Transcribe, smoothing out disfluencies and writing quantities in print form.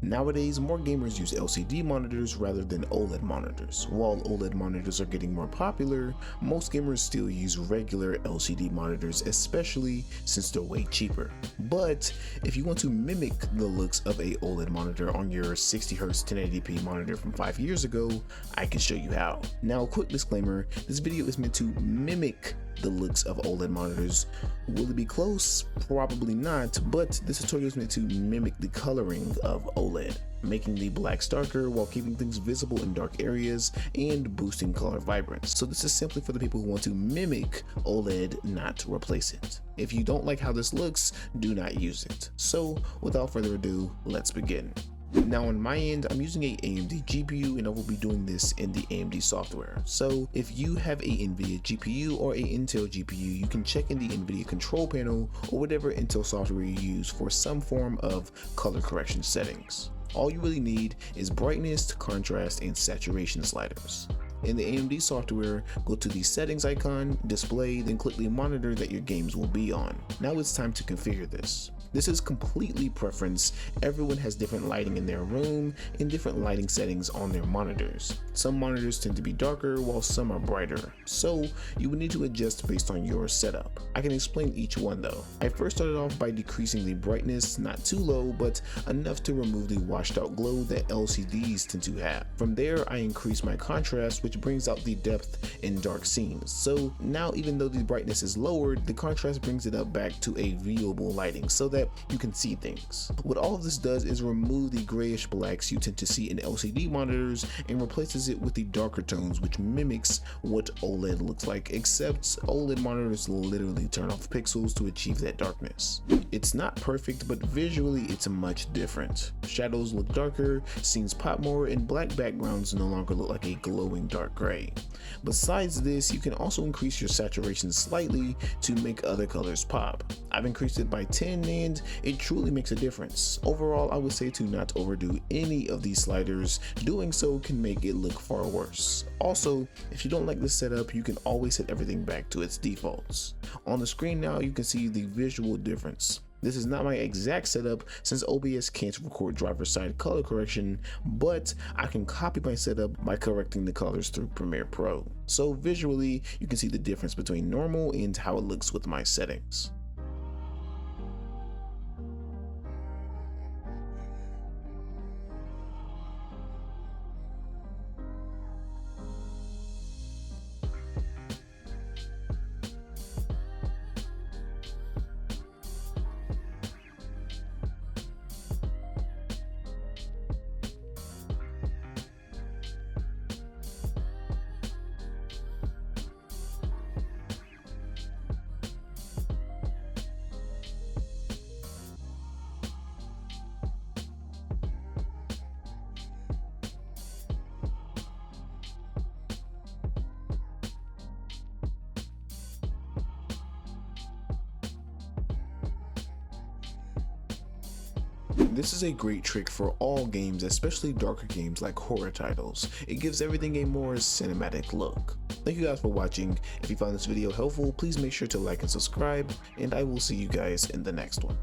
Nowadays, more gamers use LCD monitors rather than OLED monitors. While OLED monitors are getting more popular, most gamers still use regular LCD monitors, especially since they're way cheaper. But if you want to mimic the looks of a OLED monitor on your 60Hz 1080p monitor from 5 years ago, I can show you how. Now, quick disclaimer, this video is meant to mimic the looks of OLED monitors. Will it be close? Probably not, but this tutorial is meant to mimic the coloring of OLED, making the blacks darker while keeping things visible in dark areas and boosting color vibrance. So this is simply for the people who want to mimic OLED, not replace it. If you don't like how this looks, do not use it. So without further ado, let's begin. Now on my end, I'm using a AMD GPU and I will be doing this in the AMD software. So if you have a NVIDIA GPU or a Intel GPU, you can check in the NVIDIA control panel or whatever Intel software you use for some form of color correction settings. All you really need is brightness, contrast, and saturation sliders. In the AMD software, go to the settings icon, display, then click the monitor that your games will be on. Now it's time to configure this. This is completely preference. Everyone has different lighting in their room and different lighting settings on their monitors. Some monitors tend to be darker while some are brighter, so you would need to adjust based on your setup. I can explain each one though. I first started off by decreasing the brightness, not too low, but enough to remove the washed out glow that LCDs tend to have. From there, I increased my contrast, which brings out the depth in dark scenes. So now even though the brightness is lowered, the contrast brings it up back to a viewable lighting so that you can see things. What all of this does is remove the grayish blacks you tend to see in LCD monitors and replaces it with the darker tones, which mimics what OLED looks like, except OLED monitors literally turn off pixels to achieve that darkness. It's not perfect, but visually it's much different. Shadows look darker, scenes pop more, and black backgrounds no longer look like a glowing dark gray. Besides this, you can also increase your saturation slightly to make other colors pop. I've increased it by 10 and it truly makes a difference. Overall, I would say to not overdo any of these sliders. Doing so can make it look far worse. Also, if you don't like this setup, you can always set everything back to its defaults. On the screen now, you can see the visual difference. This is not my exact setup since OBS can't record driver's side color correction, but I can copy my setup by correcting the colors through Premiere Pro. So visually, you can see the difference between normal and how it looks with my settings. This is a great trick for all games, especially darker games like horror titles. It gives everything a more cinematic look. Thank you guys for watching. If you found this video helpful, please make sure to like and subscribe, and I will see you guys in the next one.